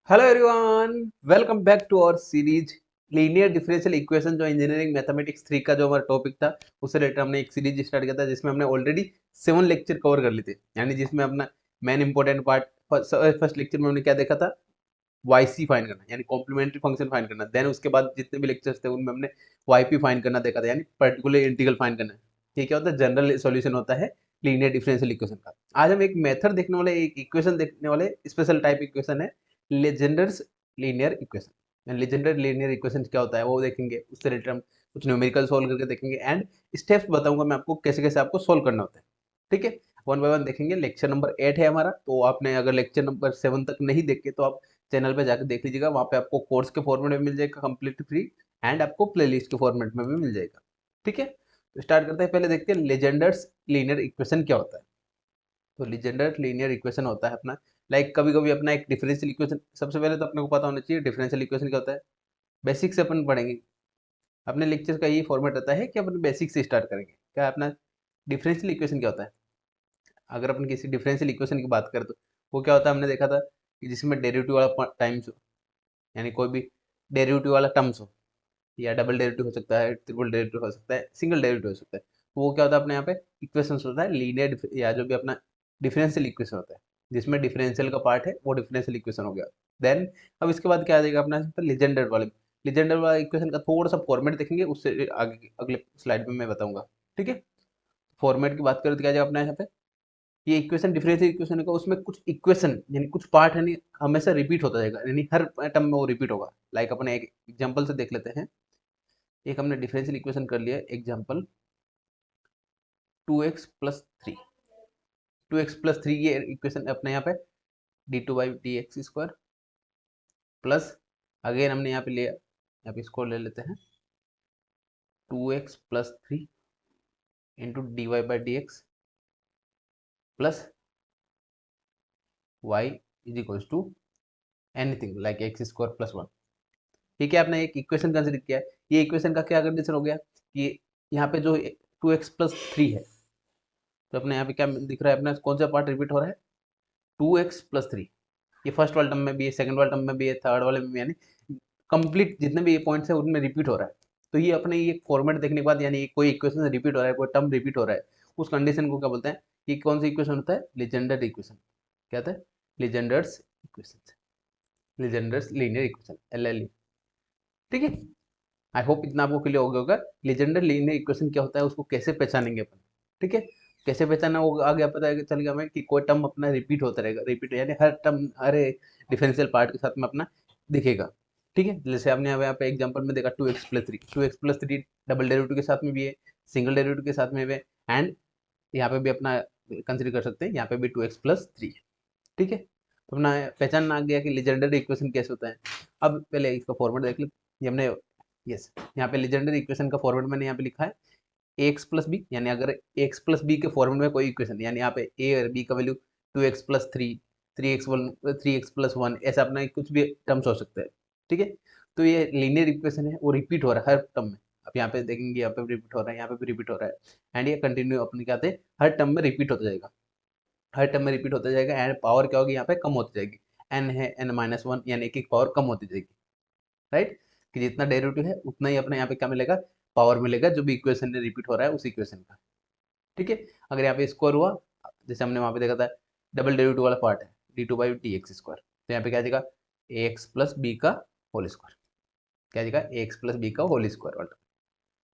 Hello everyone, welcome back to our series linear differential equation. जो engineering mathematics 3 का जो हमारा टॉपिक था, उससे रिलेटेड हमने एक सीरीज स्टार्ट किया था जिसमें हमने ऑलरेडी 7 लेक्चर कवर कर लिए थे। यानी जिसमें अपना main important part first lecture में हमने क्या देखा था, वाई सी फाइंड करना, यानी कॉम्प्लीमेंट्री फंक्शन फाइंड करना। देन उसके बाद जितने भी लेक्चर्स थे उनमें हमने वाई पी फाइंड करना देखा था, यानी पर्टिकुलर इंटीग्रल फाइंड करना। ये क्या होता है, जनरल सॉल्यूशन होता है लीनियर डिफरेंशियल इक्वेशन का। आज हम एक मेथड देखने वाले, एक इक्वेशन देखने वाले, स्पेशल टाइप इक्वेशन है Legendre's linear equation. Legendre linear equation क्या होता है वो देखेंगे, उससे रिलेटेड हम कुछ न्यूमेरिकल सोल्व करके देखेंगे एंड स्टेप्स बताऊंगा मैं आपको कैसे कैसे आपको सोल्व करना होता है। ठीक है, वन बाय वन देखेंगे। लेक्चर नंबर 8 है हमारा, तो आपने अगर लेक्चर नंबर 7 तक नहीं देखे तो आप चैनल पे जाकर देख लीजिएगा। वहाँ पे आपको कोर्स के फॉर्मेट में मिल जाएगा कंप्लीट फ्री, एंड आपको प्लेलिस्ट के फॉर्मेट में भी मिल जाएगा। ठीक है, तो स्टार्ट करते हैं। पहले देखते हैं लेजेंडर्स लीनियर इक्वेशन क्या होता है। तो लीजेंडर लीनियर इक्वेशन होता है अपना, लाइक कभी कभी अपना एक डिफरेंशियल इक्वेशन। सबसे पहले तो अपने को पता होना चाहिए डिफरेंशियल इक्वेशन क्या होता है। बेसिक से अपन पढ़ेंगे। अपने लेक्चर का ये फॉर्मेट रहता है कि अपन बेसिक से स्टार्ट करेंगे। क्या है अपना डिफरेंशियल इक्वेशन क्या होता है। अगर अपन किसी डिफरेंशियल इक्वेशन की बात करें तो वो क्या होता है, हमने देखा था कि जिसमें डेरिवेटिव वाला टाइम्स हो, यानी कोई भी डेरिवेटिव वाला टर्म्स हो, या डबल डेरिवेटिव हो सकता है, ट्रिपल डेरिवेटिव हो सकता है, सिंगल डेरिवेटिव हो सकता है, तो वो क्या होता है अपने यहाँ पे इक्वेशन होता है लीनियर, या जो भी अपना डिफरेंशियल इक्वेशन होता है जिसमें डिफरेंशियल का पार्ट है वो डिफरेंशियल इक्वेशन हो गया। देन अब इसके बाद क्या आ जाएगा अपना लीजेंडर वाले। लीजेंडर वाला इक्वेशन का थोड़ा सा फॉर्मेट देखेंगे, उससे आगे अगले स्लाइड में मैं बताऊंगा। ठीक है, फॉर्मेट की बात करें तो क्या आ जाएगा अपना यहाँ पे, ये इक्वेशन डिफरेंशियल इक्वेशन का, उसमें कुछ इक्वेशन यानी कुछ पार्ट है नहीं हमेशा रिपीट होता जाएगा, यानी हर टर्म में वो रिपीट होगा। लाइक अपने एक एग्जांपल से देख लेते हैं। एक हमने डिफरेंशियल इक्वेशन कर लिया, एग्जांपल 2x+3। 2x+3 ये इक्वेशन अपने यहाँ पे d2/dx² प्लस, अगेन हमने यहाँ पे लिया, यहाँ पे इसको ले लेते हैं 2x+3 into dy/dx plus y is equals to anything like x² + 1। ठीक है, आपने एक इक्वेशन कंसिडर किया है। ये इक्वेशन का क्या कंडीशन हो गया कि यहाँ पे जो 2x+3 है, तो अपने यहाँ पे क्या दिख रहा है, अपना कौन सा पार्ट रिपीट हो रहा है, 2x+3। ये फर्स्ट वाले टर्म में भी है, सेकंड वाले टर्म में भी है, थर्ड वाले में भी, यानी कंप्लीट जितने भी ये पॉइंट्स है उनमें रिपीट हो रहा है। तो ये अपने ये फॉर्मेट देखने के बाद, यानी कोई इक्वेशन रिपीट हो रहा है, कोई टर्म रिपीट हो रहा है, उस कंडीशन को क्या बोलते हैं, ये कौन सा इक्वेशन होता है, लीजेंडर इक्वेशन। क्या होता है, Legendre's equation, Legendre's linear equation, LLE। ठीक है, आई होप इतना आपको क्लियर हो गया होगा लीजेंडर लीनियर इक्वेशन क्या होता है, उसको कैसे पहचानेंगे अपन। ठीक है, कैसे पहचाना वो आ गया, पता है चल गया हमें कि कोई टर्म अपना रिपीट होता रहेगा, रिपीट यानी हर टर्म हर डिफरेंशियल पार्ट के साथ में अपना दिखेगा। ठीक है, जैसे आपने यहाँ पे एग्जांपल में देखा 2x+3, 2x+3 डबल डेरिवेटिव के साथ में भी है, सिंगल डेरिवेटिव के साथ में भी है, एंड यहाँ पे भी अपना कंसिडर कर सकते हैं, यहाँ पे भी 2x+3 है। ठीक है, तो अपना पहचान आ गया कि लीजेंडरी इक्वेशन कैसे होता है। अब पहले इसका फॉर्मेट देख लो, ये हमने, यस, यहाँ पे लीजेंडरी इक्वेशन का फॉर्मेट मैंने यहाँ पे लिखा है ax+b, यानी अगर ax+b के फॉर्मेट में कोई इक्वेशन, यानी यहाँ पे a और b का वैल्यू 2x+3, 3x1, 3x+1, ऐसा अपना कुछ भी टर्म्स हो सकता है। ठीक है, तो ये लीनियर इक्वेशन है, वो रिपीट हो रहा है हर टर्म में। अब यहाँ पे देखेंगे, यहाँ पे भी रिपीट हो रहा है, यहाँ पे भी रिपीट हो रहा है, एंड ये कंटिन्यू अपने क्या आते हैं, हर टर्म में रिपीट होता जाएगा, हर टर्म में रिपीट होता जाएगा, एंड पावर क्या होगी यहाँ पे, कम होती जाएगी। n है n-1, यानी एक एक पावर कम होती जाएगी। राइट, कि जितना डेरिवेटिव है उतना ही अपने यहाँ पे क्या मिलेगा, पावर मिलेगा, जो भी इक्वेशन में रिपीट हो रहा है उस इक्वेशन का। ठीक है, अगर यहाँ पे स्क्वायर हुआ, जैसे हमने वहाँ पे देखा था डबल डेरिवेटिव वाला पार्ट है d2/dx², तो यहाँ पे क्या जाएगा, ax+b का होल स्क्वायर, क्या जाएगा, ax+b का होल स्क्वायर वाला।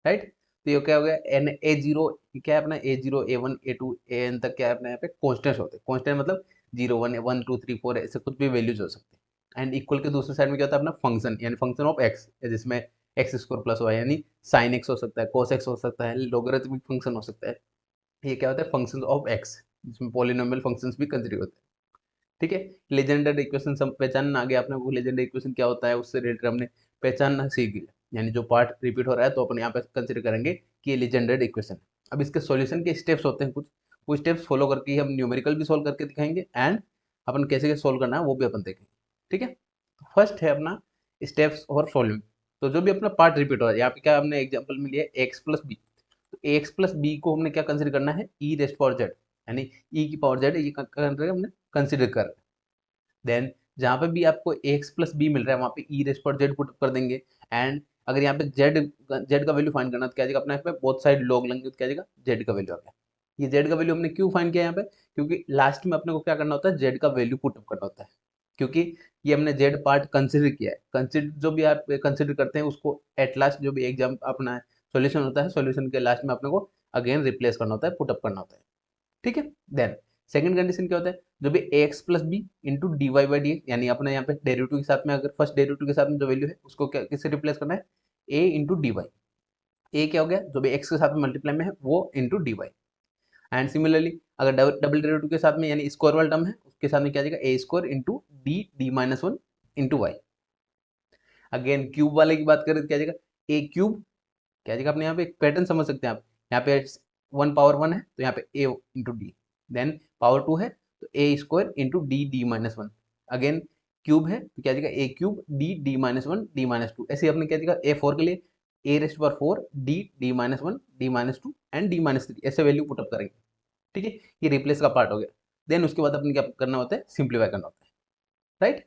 राइट, तो ये क्या हो गया, एन A0, क्या है अपना A0 A1 A2 AN तक क्या है अपने यहाँ पे कॉन्स्टेंट होते हैं। कॉन्स्टेंट मतलब 0 1 1 2 3 4 ऐसे कुछ भी वैल्यूज हो सकते हैं। एंड इक्वल के दूसरे साइड में क्या होता है अपना फंक्शन, यानी फंक्शन ऑफ एक्स, जिसमें x² + y, यानी साइन एक्स हो सकता है, कोस एक्स हो सकता है, लोगरिथमिक फंक्शन हो सकता है। ये क्या होता है, फंक्शन ऑफ एक्स, जिसमें पॉलिनोमियल फंक्शंस भी कंसिडर होते हैं। ठीक है, लेजेंडर इक्वेशन सब पहचानना आ गया आपने को, लेजेंडर इक्वेशन क्या होता है, उससे रिलेटेड हमने पहचानना सीख लिया। यानी जो पार्ट रिपीट हो रहा है तो अपन यहाँ पे कंसिडर करेंगे कि ये लेजेंडर इक्वेशन है। अब इसके सॉल्यूशन के स्टेप्स होते हैं कुछ, वो स्टेप्स फॉलो करके ही हम न्यूमेरिकल भी सोल्व करके दिखाएंगे, एंड अपन कैसे कैसे सोल्व करना है वो भी अपन देखेंगे। ठीक है, फर्स्ट है अपना स्टेप्स और सॉल्विंग। तो जो भी अपना पार्ट रिपीट हो रहा है, यहाँ पे क्या हमने एग्जाम्पल में लिया x+b, तो x+b को हमने क्या कंसिडर करना है, e⁻z, यानी e की पावर z, ये हमने कंसिडर कर। देन जहाँ पे भी आपको एक्स प्लस बी मिल रहा है वहाँ पे ई रेस्ट पर जेड पुट कर देंगे। एंड अगर यहाँ पे जेड जेड का वैल्यू फाइंड करना तो क्या जाएगा अपना, यहाँ पे बोथ साइड लॉग लेंगे तो क्या जाएगा जेड का वैल्यू आ गया। ये जेड का वैल्यू हमने क्यों फाइंड किया यहाँ पे, क्योंकि लास्ट में अपने को क्या करना होता है, जेड का वैल्यू पुट अप करना होता है। क्योंकि ये हमने जेड पार्ट कंसिडर किया है, कंसिडर जो भी आप कंसिडर करते हैं उसको एट लास्ट जो भी एग्जाम अपना सॉल्यूशन होता है, सॉल्यूशन के लास्ट में अपने को अगेन रिप्लेस करना होता है, पुट अप करना होता है। ठीक है। देन सेकंड कंडीशन क्या होता है, जो भी x plus b into d y by d x, यानी अपने यहाँ पे डेरिवेटिव के साथ में अगर फर्स्ट डेरिवेटिव के साथ में जो वैल्यू है उसको क्या किससे रिप्लेस करना है, ए इंटू डी वाई। ए क्या हो गया, जो भी एक्स के साथ में मल्टीप्लाई में है वो into d y. And similarly अगर डबल डेरिवेटिव के साथ में यानी स्क्वायर वाला टर्म है उसके साथ में क्या जाएगा, A square into D D minus one into Y. Again cube वाले की बात करें तो क्या जाएगा, ए क्यूब क्या जाएगा, अपने यहाँ पे एक पैटर्न समझ सकते हैं आप, यहाँ पे वन पावर वन है तो यहाँ पे A into D, then power two है तो A square into D D minus one. Again cube है तो क्या जाएगा, A cube D D minus one D minus two. ऐसे अपने क्या जाएगा, ए फोर के लिए A raised power four D D minus one D minus two and D minus three, ऐसे वैल्यू पुटअप करेंगे। ठीक है, ये रिप्लेस का पार्ट हो गया। देन उसके बाद अपन क्या करना होता है, सिंप्लीफाई करना होता है। राइट।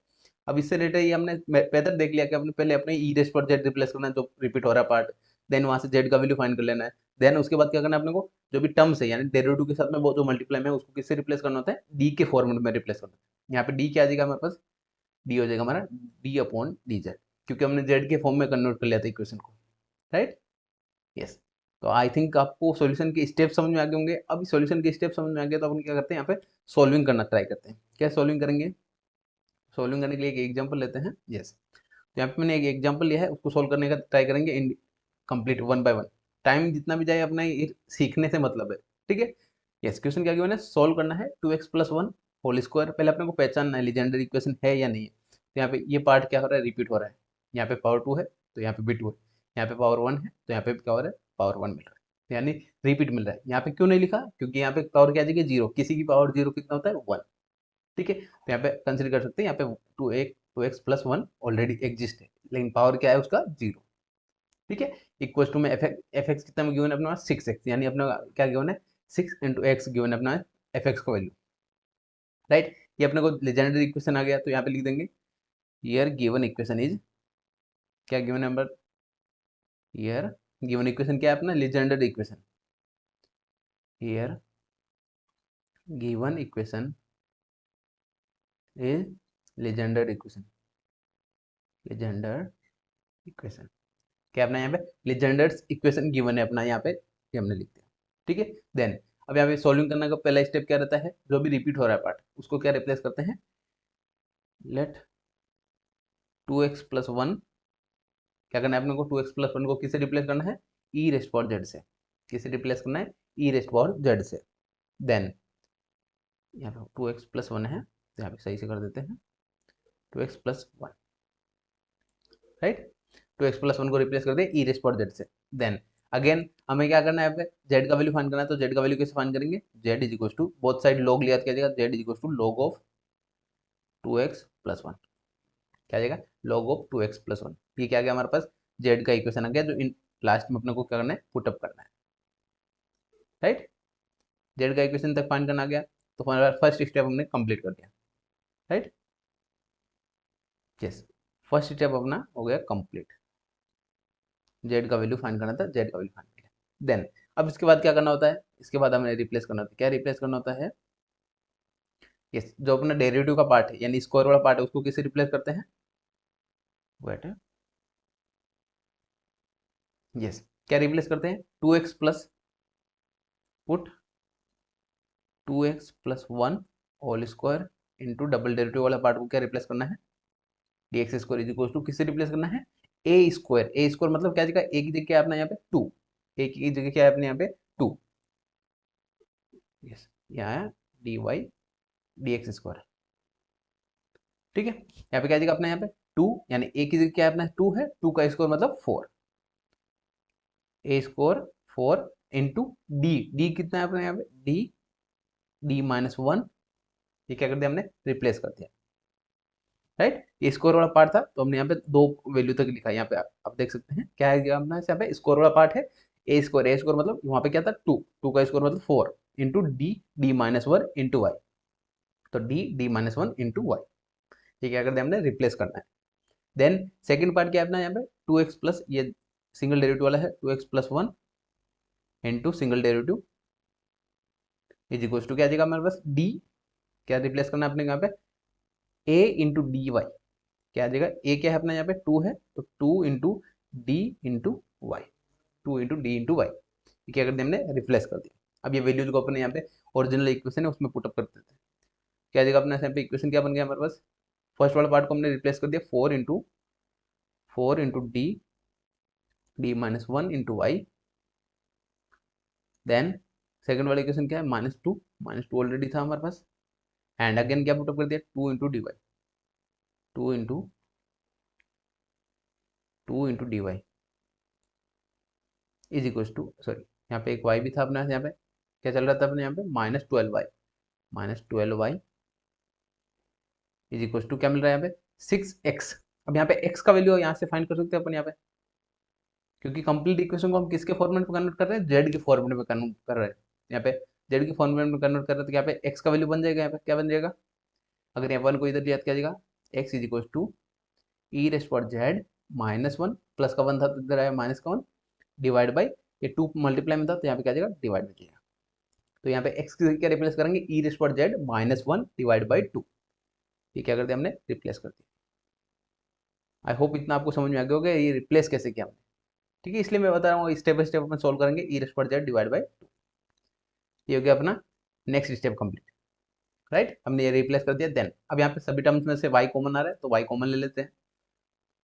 अब इससे रिलेटेड ये हमने बेहतर देख लिया कि अपने पहले अपने ई रेस्ट पर जेड रिप्लेस करना है जो रिपीट हो रहा है पार्ट, देन वहां से जेड का वैल्यू फाइंड कर लेना है। देन उसके बाद क्या करना है अपने को, जो भी टर्म्स है यानी डेरिवेटिव के साथ में वो जो मल्टीप्लाई में उसको किससे रिप्लेस करना होता है, डी के फॉर्मेट में रिप्लेस करना है। यहाँ पे डी क्या आ जाएगा हमारे पास, डी हो जाएगा हमारा डी अपॉन डी जेड, क्योंकि हमने जेड के फॉर्म में कन्वर्ट कर लिया था इक्वेशन को। राइट। यस। तो आई थिंक आपको सॉल्यूशन के स्टेप समझ में आ गए होंगे। अभी सॉल्यूशन के स्टेप समझ में आ गए तो अपन क्या करते हैं, यहाँ पे सॉल्विंग करना ट्राई करते हैं। क्या सॉल्विंग करेंगे, सॉल्विंग करने के लिए एक एग्जांपल लेते हैं। यस, तो यहाँ पे मैंने एक एग्जांपल लिया है, उसको सॉल्व करने का ट्राई करेंगे in complete one by one. Time जितना भी जाए अपना ये सीखने से मतलब है। ठीक है। यस, क्वेश्चन क्या गिवन है, सॉल्व करना है 2x plus one whole square. पहले अपने को पहचानना है लीजेंडरी इक्वेशन है या नहीं है। तो यहाँ पे ये पार्ट क्या हो रहा है, रिपीट हो रहा है। यहाँ पे पावर टू है तो यहाँ पे भी टू है, यहाँ पे पावर वन है तो यहाँ पे क्या हो रहा है, पावर वन मिल रहा है, यानी रिपीट मिल रहा है। यहाँ पे क्यों नहीं लिखा, क्योंकि यहाँ पे पावर क्या आ जाएगी, जीरो। किसी की पावर जीरो कितना होता है, वन। ठीक है, तो यहाँ पे कंसिडर कर सकते हैं, यहाँ पे two x plus one already exist है, लेकिन पावर क्या है उसका, जीरो। ठीक है। इक्वल टू में एफ एक्स कितना गिवन है अपना, सिक्स एक्स, यानी अपना क्या गिवन है, सिक्स इंटू एक्स गिवन है अपना एफ एक्स का वैल्यू। राइट। ये अपने को लेजेंडरी इक्वेशन आ गया, तो यहाँ पे लिख देंगे हियर गिवन इक्वेशन इज, क्या गिवन है नंबर, हियर गिवन इक्वेशन क्या है अपना, legendary equation. Here given equation is Legender equation, Legender equation क्या अपना यहाँ पे लेजेंडर्स इक्वेशन गिवन है अपना, यहाँ पे ये हमने लिख दिया। ठीक है। देन अब यहाँ पे सॉल्विंग करने का पहला स्टेप क्या रहता है, जो भी रिपीट हो रहा है पार्ट उसको क्या रिप्लेस करते हैं, let two x plus one, क्या करना है अपने को, टू एक्स प्लस वन को किससे रिप्लेस करना है, ई रेस्ट पावर जेड से। किससे रिप्लेस करना है, ई रेस्ट पावर जेड से। देन यहाँ पे टू एक्स प्लस वन है तो यहाँ पे सही से कर देते हैं, two x plus one. Right. Two x plus one को रिप्लेस कर दे ई रेस्ट पावर जेड से। देन अगेन हमें क्या करना है, यहाँ पे जेड का वैल्यू फाइंड करना है, तो जेड का वैल्यू कैसे फाइंड करेंगे, z is equal to both side log लिया तो क्या जाएगा, z is equal to log of two x plus one. क्या जाएगा, log of two x plus one. ये क्या गया हमारे पास, जेड का इक्वेशन आ गया, जो इन लास्ट में अपने को क्या करना है, पुटअप करना है। राइट। जेड का इक्वेशन तक फाइंड करना आ गया, तो फर्स्ट स्टेप हमने कंप्लीट कर दिया। राइट। यस, फर्स्ट स्टेप अपना हो गया कंप्लीट। जेड का वैल्यू फाइंड करना था, जेड का वैल्यू फाइंड किया। देन अब इसके बाद क्या करना होता है, इसके बाद हमें रिप्लेस करना होता है। क्या रिप्लेस करना होता है, यस, जो अपना डेरिवेटिव का पार्ट है यानी स्क्वायर वाला पार्ट है उसको किससे रिप्लेस करते हैं, वेट, यस, क्या रिप्लेस करते हैं, two x plus, put two x plus one whole square into double derivative वाला पार्ट को क्या रिप्लेस करना है, d x square is equal to किससे रिप्लेस करना है, ए स्क्वायर। ए स्क्वायर मतलब क्या जगह, एक की जगह अपना यहाँ पे टू, एक की जगह क्या है अपने यहाँ पे टू। यस, यहाँ है d y d x square. ठीक है, यहाँ पे क्या जगह अपना यहाँ पे टू, यानी ए की जगह क्या है अपना टू है, टू का स्क्वायर मतलब four, A square four into D, D कितना है अपने यहाँ पे, डी डी माइनस वन। ये क्या कर दिया हमने, रिप्लेस कर दिया। राइट। ये स्कोर वाला पार्ट था तो हमने यहाँ पे दो वैल्यू तक लिखा है। यहाँ पे आप देख सकते हैं क्या है अपना, यहाँ पे स्कोर वाला पार्ट है, ए स्कोर मतलब वहाँ पे क्या था टू, टू का स्कोर मतलब four into D D minus one into Y, तो D D minus one into Y. ठीक है, अगर हमने रिप्लेस करना है। देन सेकंड पार्ट क्या है अपना यहाँ पे 2x प्लस, ये सिंगल डेरिवेटिव वाला है, 2x plus 1 into single derivative is equal to क्या आ जाएगा हमारे पास डी, क्या रिप्लेस करना है अपने यहाँ पे a इंटू डी वाई, क्या आ जाएगा a क्या है अपना यहाँ पे 2 है, तो 2 into d into y, 2 into d into y, क्या कर दिया हमने रिप्लेस कर दिया। अब ये वैल्यूज को अपने यहाँ पे ओरिजिनल इक्वेशन है उसमें पुटअप कर देते हैं, क्या आ जाएगा अपना यहाँ पे इक्वेशन क्या बन गया हमारे पास, फर्स्ट वाला पार्ट को हमने रिप्लेस कर दिया 4 into d minus 1 into y, then second वाला इक्वेशन क्या है -2 ऑलरेडी था हमारे पास, एंड अगेन क्या पुटअप कर दिया 2 into d y, 2 into d y is equal to, sorry यहाँ पे एक y भी था अपना, यहाँ पे क्या चल रहा था अपने यहाँ पे -12y इज इक्वल टू क्या मिल रहा है यहाँ पे 6x। अब यहाँ पे x का वैल्यू यहाँ से फाइंड कर सकते हैं अपन यहाँ पे, क्योंकि कंप्लीट इक्वेशन को हम किसके फॉर्मेट में कन्वर्ट कर रहे हैं, z के फॉर्मेट में कन्वर्ट कर रहे हैं। यहाँ पे z के फॉर्मेट में कन्वर्ट कर रहे हैं तो यहाँ पे x का वैल्यू बन जाएगा, यहाँ पे क्या बन जाएगा, अगर यहाँ 1 को इधर लिया तो क्या जाएगा x is equal to e raised पर जेड -1, प्लस का 1 था तो इधर आया माइनस का 1 डिवाइड बाई, ये 2 मल्टीप्लाई में था तो यहाँ पे क्या जाएगा डिवाइड में जाएगा, तो यहाँ पे x की क्या रिप्लेस करेंगे ई रेस्ट पर जेड -1 डिवाइड बाई 2, ये क्या कर दिया हमने रिप्लेस कर दिया। आई होप इतना आपको समझ में आ गया होगा ये रिप्लेस कैसे किया हमने, ठीक है, इसलिए मैं बता रहा हूँ step by step upon solve करेंगे ई रेस्ट पर जेड डिवाइड बाई 2, ये हो गया अपना नेक्स्ट स्टेप कंप्लीट, राइट, हमने ये रिप्लेस कर दिया। देन अब यहाँ पे सभी टर्म्स में से y कॉमन आ रहा है तो y कॉमन ले लेते हैं,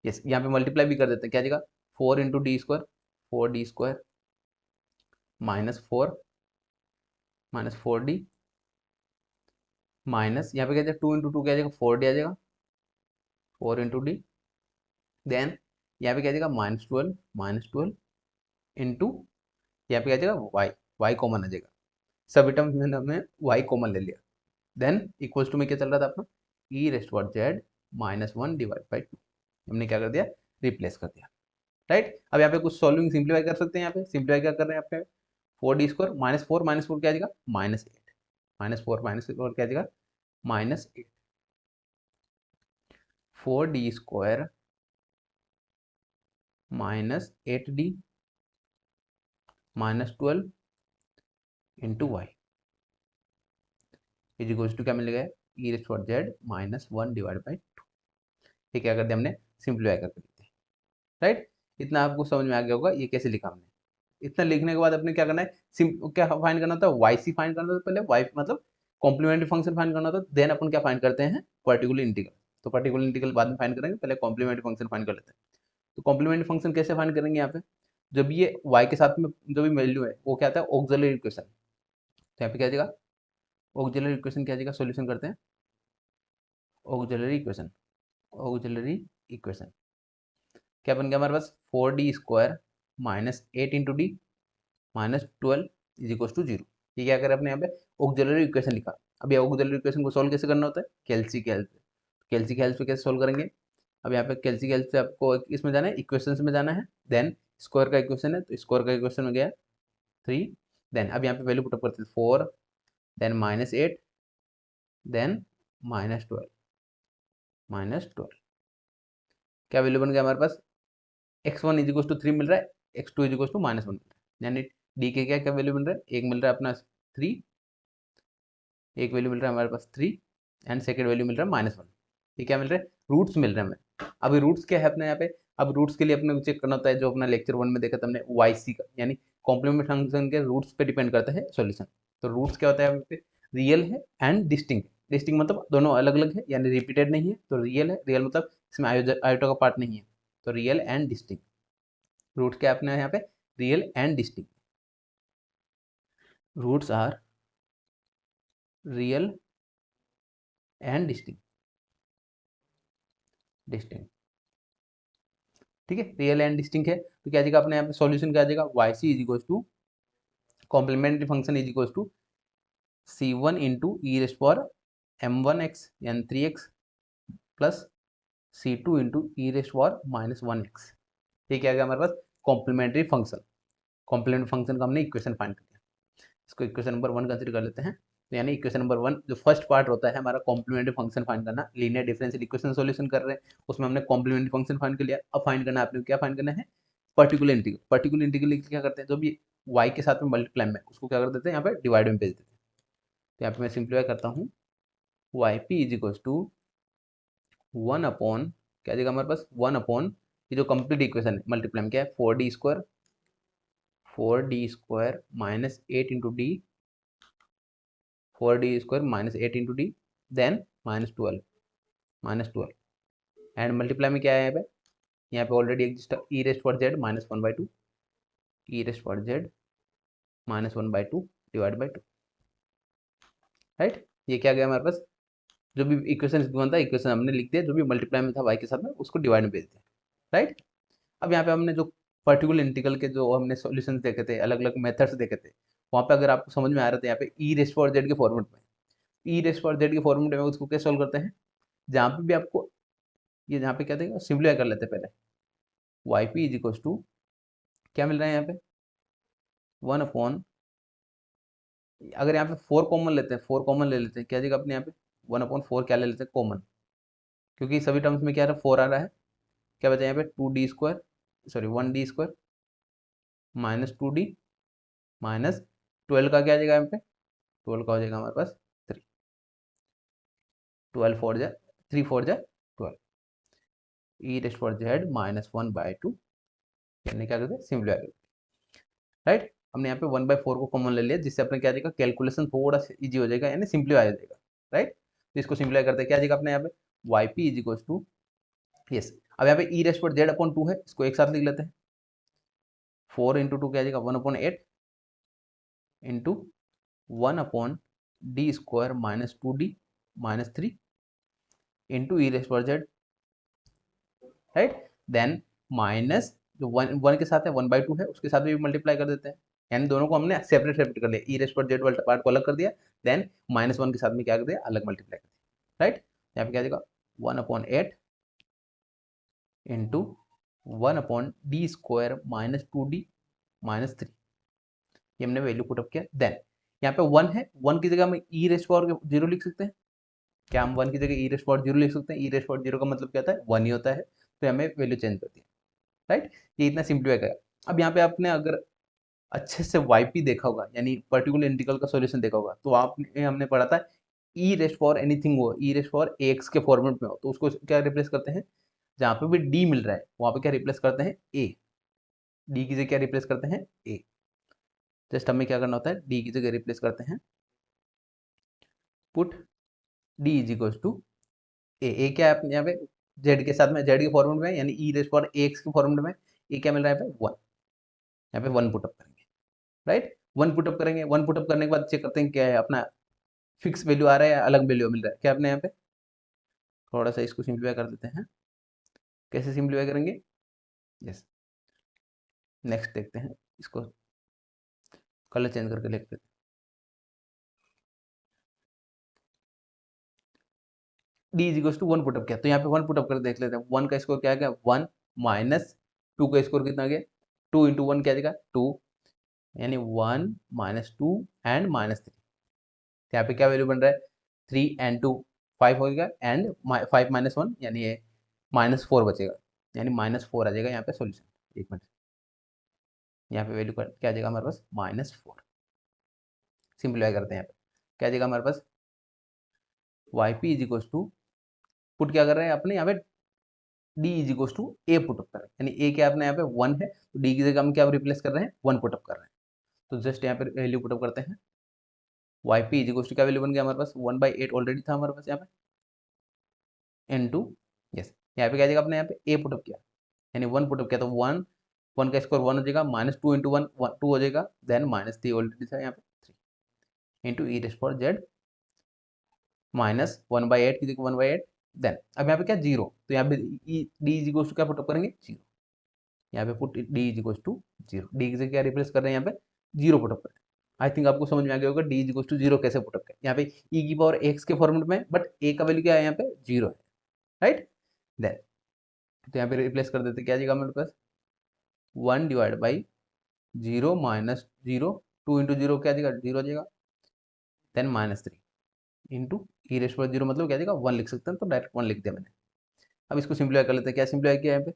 यस यहाँ पे मल्टीप्लाई भी कर देते हैं, क्या जाएगा 4 into D square, 4d² -4 D minus यहाँ पे क्या जाएगा 2 इंटू 2 क्या जाएगा 4d आ जाएगा, 4 इंटू डी, देन यहाँ पे क्या जाएगा -12 इंटू यहाँ पे क्या जाएगा y कॉमन आ जाएगा, सभी टर्म्स में हमने y कॉमन ले लिया, देन इक्वल्स टू में क्या चल रहा था अपना E raised power Z -1 divide by 2, हमने क्या कर दिया रिप्लेस कर दिया, राइट। अब यहाँ पे कुछ सॉल्विंग सिंप्लीफाई कर सकते हैं, यहाँ पे सिंप्लीफाई क्या कर रहे हैं यहाँ पे 4d² -4 क्या आ जाएगा -8, -4 क्या आ जाएगा -8, 4d² -8d -12 into Y is equal to क्या मिलेगा E raised power Z -1 divide by 2, ये क्या कर दिया हमने सिंप्लीफाई करके लिखते हैं, राइट। इतना आपको समझ में आ गया होगा ये कैसे लिखा हमने। इतना लिखने के बाद अपने क्या करना है, क्या फाइंड करना था वाई सी फाइंड करना था, पहले वाई मतलब कॉम्प्लीमेंट्री फंक्शन फाइंड करना था, देन अपन क्या फाइंड करते हैं पर्टिकुलर इंटीग्रल, तो पर्टिकुलर इंटीग्रल बाद में फाइंड करेंगे, पहले कॉम्प्लीमेंट्री फंक्शन फाइंड कर लेते हैं। तो कॉम्प्लीमेंट्री फंक्शन कैसे फाइंड करेंगे, यहाँ पे जब ये y के साथ में जो भी वैल्यू है वो क्या आता है ऑक्सिलरी इक्वेशन, तो यहाँ पे क्या जाएगा ऑक्सिलरी इक्वेशन, क्या जाएगा सॉल्यूशन करते हैं ऑक्सिलरी इक्वेशन क्या बन गया हमारे पास 4d² -8 into d -12 is equal to 0, ये क्या करें अपने यहाँ पे ऑक्सिलरी इक्वेशन लिखा। अब ये ऑक्सिलरी इक्वेशन को सॉल्व कैसे करना होता है कैल्सी के हेल्प से कैसे सॉल्व करेंगे। अब यहाँ पे कैल्सी के हेल्प से आपको इसमें जाना है इक्वेशंस में जाना है, देन स्क्वायर का इक्वेशन है तो स्क्वायर का इक्वेशन में गया 3, देन अब यहाँ पे वैल्यू पुटअप करते हैं 4, देन -8, देन -12 क्या वैल्यू बन गया हमारे पास x1 इज इक्वल टू 3 मिल रहा है, x2 इज इक्वल टू -1 मिल रहा है, यानी डी के क्या क्या वैल्यू मिल रहा है, एक मिल रहा है अपना 3, एक वैल्यू मिल रहा है हमारे पास 3 एंड सेकेंड वैल्यू मिल रहा है -1, ये क्या मिल रहा है रूट्स मिल रहे हैं हमें। अभी रूट्स क्या है अपने यहाँ पे, अब रूट्स के लिए अपने चेक करना होता है जो अपना लेक्चर 1 में देखा था हमने YC का, यानी कॉम्प्लीमेंट फंक्शन के रूट्स पे डिपेंड करता है सॉल्यूशन। तो रूट्स क्या होता है यहाँ पे रियल है एंड डिस्टिंक्ट, डिस्टिंक्ट मतलब दोनों अलग अलग है यानी रिपीटेड नहीं है, तो रियल है, रियल मतलब इसमें आयोटा का पार्ट नहीं है, तो रियल एंड डिस्टिंक्ट, रूट क्या अपने यहाँ पे real and distinct, roots are real and distinct, ठीक है, रियल एंड डिस्टिंक्ट है तो क्या जाएगा अपने यहाँ पे सॉल्यूशन क्या आ जाएगा YC is equal to complementary function is equal to C1 into E raised power m1x यानी 3x प्लस C2 इंटू ई रेस्ट पावर -1x, ये क्या आ गया हमारे पास कॉम्प्लीमेंट्री फंक्शन। कॉम्प्लीमेंट्री फंक्शन का हमने इक्वेशन फाइंड कर दिया, इसको इक्वेशन नंबर 1 कंसिडर कर लेते हैं, तो यानी इक्वेशन नंबर 1 जो फर्स्ट पार्ट होता है हमारा कॉम्प्लीमेंट्री फंक्शन फाइंड करना, लीनियर डिफरेंशियल इक्वेशन सॉल्यूशन कर रहे हैं, उसमें हमने कॉम्प्लीमेंट्री फंक्शन फाइंड कर लिया। अब फाइंड करना है आपने, क्या फाइंड करना है? Particular integral. पर्टिकुलर इंटीग्रल क्या करते हैं, जो भी y के साथ में मल्टीप्लाई में उसको क्या कर देते हैं, यहाँ पे डिवाइड में भेज देते हैं। तो यहाँ पे मैं सिंप्लीफाई करता हूँ, y P is equal to 1 upon, क्या जगह हमारे पास 1 अपॉन, ये जो कंप्लीट इक्वेशन है मल्टीप्लाई में क्या है, 4d square minus 8 into d, 4d square minus 8 into D, then minus 12 and multiply में क्या है यहाँ पे already exist e raised for z minus 1/2, e raised for z minus 1/2 divide by 2, right. ये क्या गया हमारे पास, जो भी इक्वेशन गिवन था इक्वेशन हमने लिख दिया, जो भी मल्टीप्लाई में था y के साथ में उसको डिवाइड में भेज दिया, राइट। अब यहाँ पे हमने जो पर्टिकुलर इंटीग्रल के जो हमने सॉल्यूशन देखे थे, अलग अलग मेथड्स देखे थे, वहाँ पे अगर आपको समझ में आ रहा था यहाँ पे ई रेस्ट फॉर जेड के फॉर्मेट में, ई रेस्ट फॉर जेड के फॉर्मेट में उसको कैसे सॉल्व करते हैं, जहाँ पे भी आपको ये जहाँ पे क्या देगा, सिंप्लीफाई कर लेते हैं पहले। Y P is equal to क्या मिल रहा है यहाँ पे, 1 अपॉन, अगर यहाँ पे 4 कॉमन लेते हैं, 4 कॉमन ले लेते हैं, क्या देगा अपने यहाँ पे 1/4 क्या ले लेते हैं कॉमन, क्योंकि सभी टर्म्स में क्या आ रहा है 4 आ रहा है, क्या बचा यहाँ पे 2d square, sorry 1d square minus 2d minus 12 का क्या आ जाएगा यहाँ पे, 12 का हो जाएगा हमारे पास 3, 12 4 जा 3 4 जा 12, ई रेस्ट फॉर जेड माइनस 1/2, यानी क्या करते हैं सिंप्लीफाई, राइट। हमने यहाँ पे 1/4 को कॉमन ले लिया, जिससे अपने क्या आ जाएगा कैलकुलेशन थोड़ा सा इजी हो जाएगा, यानी सिंप्लीफाई हो जाएगा, राइट। तो इसको सिंप्लीफाई करते हैं, क्या आ जाएगा अपने यहाँ पे y P is equal to, yes, अब यहाँ पे e raised for z upon 2 है, इसको एक साथ लिख लेते हैं, 4 इंटू 2 क्या आ जाएगा 1/8 into 1/d square minus 2d minus 3 into E raised for z, right. Then minus जो 1 के साथ है 1/2 है, उसके साथ भी मल्टीप्लाई कर देते हैं, यानी दोनों को हमने सेपरेट सेपरेट कर लिया, ई रेस्ट फॉर जेड वाला पार्ट को अलग कर दिया, देन -1 के साथ में क्या कर दिया, अलग मल्टीप्लाई कर दिया, राइट। यहाँ पे क्या आ जाएगा 1/8 into 1/d square minus 2d minus 3, ये हमने वैल्यू पुटअप किया। देन यहाँ पे 1 है, 1 की जगह हम ई रेस्ट पावर 0 लिख सकते हैं, क्या हम 1 की जगह ई रेस्ट पावर 0 लिख सकते हैं, ई रेस्ट पावर 0 का मतलब क्या होता है 1 ही होता है, तो हमें वैल्यू चेंज कर दिया, राइट। ये इतना सिंप्लीफाई करा। अब यहाँ पे आपने अगर अच्छे से वाईपी देखा होगा, यानी पर्टिकुलर इंटीग्रल का सॉल्यूशन देखा होगा, तो आपने हमने पढ़ा था ई रेस्ट पावर एनीथिंग हो, ई रेस्ट पावर एक्स के फॉर्मेट में हो, तो उसको क्या रिप्लेस करते हैं, जहाँ पे भी डी मिल रहा है वहाँ पे क्या रिप्लेस करते हैं ए, डी की जगह क्या रिप्लेस करते हैं ए, जस्ट हमें क्या करना होता है डी की जगह रिप्लेस करते हैं, put D is equal to A क्या है अपने यहाँ पे जेड के साथ में, जेड के फॉर्मेट में, यानी ई रेस्ट पावर एक्स के फॉर्मेट में, ए क्या मिल रहा है यहाँ पे 1, यहाँ पे 1 पुटअप करेंगे, राइट। 1 पुटअप करेंगे, 1 पुटअप करने के बाद चेक करते हैं क्या है अपना फिक्स वैल्यू आ रहा है या अलग वैल्यू मिल रहा है, क्या अपने यहाँ पे थोड़ा सा इसको सिंप्लीफाई कर देते हैं, कैसे सिंप्लीफाई करेंगे, यस, नेक्स्ट देखते हैं, इसको कलर चेंज करके लिखते हैं, d is equal to 1 put up किया, तो यहाँ पे 1 पुटअप कर देख लेते हैं, 1 का स्कोर क्या आ गया 1 माइनस 2 का स्कोर कितना आ गया 2 इंटू 1 क्या आ जाएगा 2, यानी 1 -2 एंड -3, यहाँ पे क्या वैल्यू बन रहा है 3 एंड 2 5 हो गया, एंड 5 -1 यानी ये -4 बचेगा, यानी -4 आ जाएगा यहाँ पे सोल्यूशन। एक मिनट, यहाँ पे वैल्यू क्या आ जाएगा हमारे पास -4, सिंप्लीफाई करते हैं, यहाँ पे क्या आ जाएगा हमारे पास Y P is equal to, put क्या कर रहे हैं अपने यहाँ पे D is equal to A put up कर रहे हैं, यानी ए क्या अपने यहाँ पे 1 है, तो डी की जगह हम क्या रिप्लेस कर रहे हैं 1 पुटअप कर रहे हैं, तो जस्ट यहाँ पे वैल्यू पुटअप करते हैं, y P is equal to क्या वैल्यू बन गया हमारे पास 1/8 ऑलरेडी था हमारे पास यहाँ पे इनटू, यस, यहाँ पे क्या जाएगा अपने यहाँ पे ए पुटअप किया, यानी 1 पुटअप किया, तो 1 का स्कोर 1 हो जाएगा, -2 इंटू 1 2 हो जाएगा, देन -3 ऑलरेडी था यहाँ पे 3 into E raised for z minus 1/8 की जगह 1/8, देन अब यहाँ पे क्या 0, तो यहाँ पे डी इज इक्वल टू क्या पुटअप करेंगे 0, यहाँ पे put D is equal to 0, d की जगह क्या रिप्लेस कर रहे हैं यहाँ पे 0 पुटअप करें। आई थिंक आपको समझ में आ गया होगा डी इज इक्वल टू 0 कैसे पुटअप करें, यहाँ पे ई की पावर एक्स के फॉर्मेट में, बट ए का वैल्यू क्या है यहाँ पे 0 है, राइट। देन तो यहाँ पे रिप्लेस कर देते, क्या जाएगा हमारे पास 1 डिवाइड बाई 0 -0, 2 इंटू 0 क्या जाएगा 0 हो जाएगा, देन -3 इंटू ई रेस्ट पर 0 मतलब क्या देगा 1 लिख सकते हैं, तो डायरेक्ट 1 लिख दिया मैंने। अब इसको सिंप्लीफाई कर लेते हैं। क्या सिंप्लीफाई किया यहाँ पे,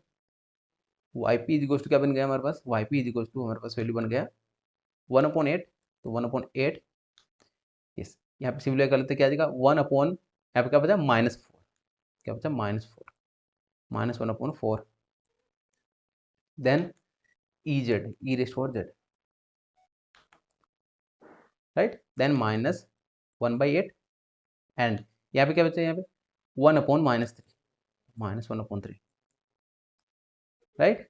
वाई पी इज टू क्या बन गया हमारे पास, वाई पी इज टू हमारे पास वैल्यू बन गया 1/8, तो 1/8 यस। यहाँ पे सिंप्लीफाई कर लेते हैं, क्या आ जाएगा 1 यहाँ पे क्या बचा -4, क्या बचा -4, -1/4 then e z e raised for z right, then -1/8 and यहाँ पे क्या बचा, यहाँ पे 1/-3 -1/3 right,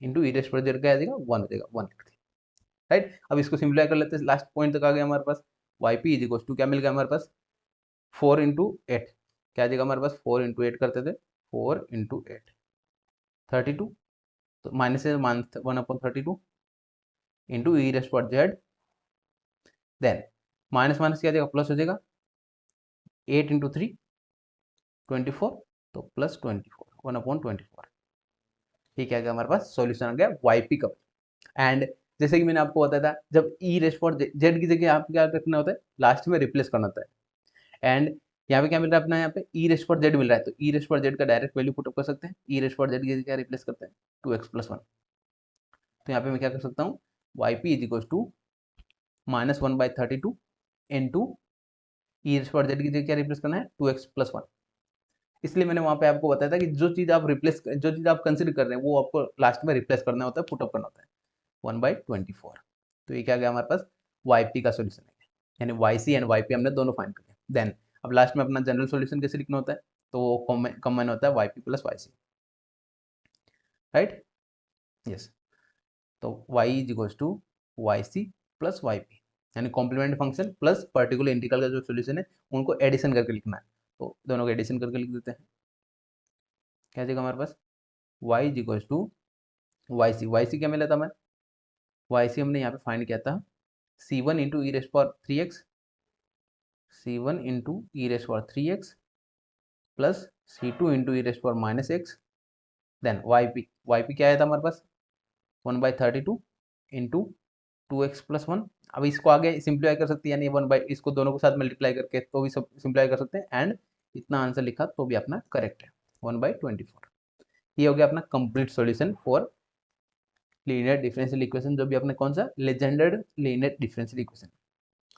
into E raised for z क्या आ जाएगा 1 हो जाएगा, 1 लिखते हैं राइट। अब इसको सिंप्लीफाई कर लेते हैं, लास्ट पॉइंट तक आ गया हमारे पास। Y P is equal to क्या मिल गया हमारे पास 4 × 8, क्या आ जाएगा हमारे पास 4 × 8 करते थे, 4 × 8 32, तो माइनस से 1/32 into E raised for z, then minus minus क्या आ जाएगा प्लस हो जाएगा 8 × 3 24, तो प्लस 24 1/24। ठीक है, हमारे पास सॉल्यूशन आ गया वाई पी का। एंड जैसे कि मैंने आपको बताया था, जब ई रेस्ट फॉर जेड की जगह आपको क्या रखना होता है, लास्ट में रिप्लेस करना होता है। एंड यहाँ पे क्या मिल रहा है अपना, यहाँ पे ई रेस्ट फॉर जेड मिल रहा है, तो ई रेस्ट फॉर जेड का डायरेक्ट वैल्यू पुटअप कर सकते हैं। ई रेस्ट फॉर जेड की जगह रिप्लेस करते हैं 2x+1, तो यहाँ पे मैं क्या कर सकता हूँ, y P is equal to -1/32 into E raised for z की जगह क्या रिप्लेस करना है 2x+1। इसलिए मैंने वहाँ पे आपको बताया था कि जो चीज़ आप कंसिडर कर रहे हैं वो आपको लास्ट में रिप्लेस करना होता है, पुटअप करना होता है 1/24। तो ये क्या गया हमारे पास वाई पी का सोल्यूशन है, यानी y c and y p हमने दोनों फाइंड कर लिया। देन अब लास्ट में अपना जनरल सोल्यूशन कैसे लिखना होता है, तो वो कॉमन होता है Y P plus Y C right, yes. तो Y is equal to Y C plus Y P, यानी complement function plus particular integral का जो सोल्यूशन है उनको एडिशन करके लिखना है, तो दोनों को एडिशन करके लिख देते हैं। क्या जाएगा हमारे पास Y is equal to Y C क्या मिला था हमें, वाई सी हमने यहाँ पे फाइंड किया था C1 इंटू ई raised power 3x, C1 into ई raised power 3x plus C2 into ई raised power -x, then Y P क्या आया था हमारे पास 1/32 इंटू 2x+1। अब इसको आगे सिंप्लीफाई कर सकते हैं, यानी इसको दोनों के साथ मल्टीप्लाई करके तो भी सब सिंप्लीफाई कर सकते हैं, एंड इतना आंसर लिखा तो भी अपना करेक्ट है 1/24। ये हो गया अपना complete solution for linear differential equation, जो भी अपने कौन सा Legendre linear differential equation.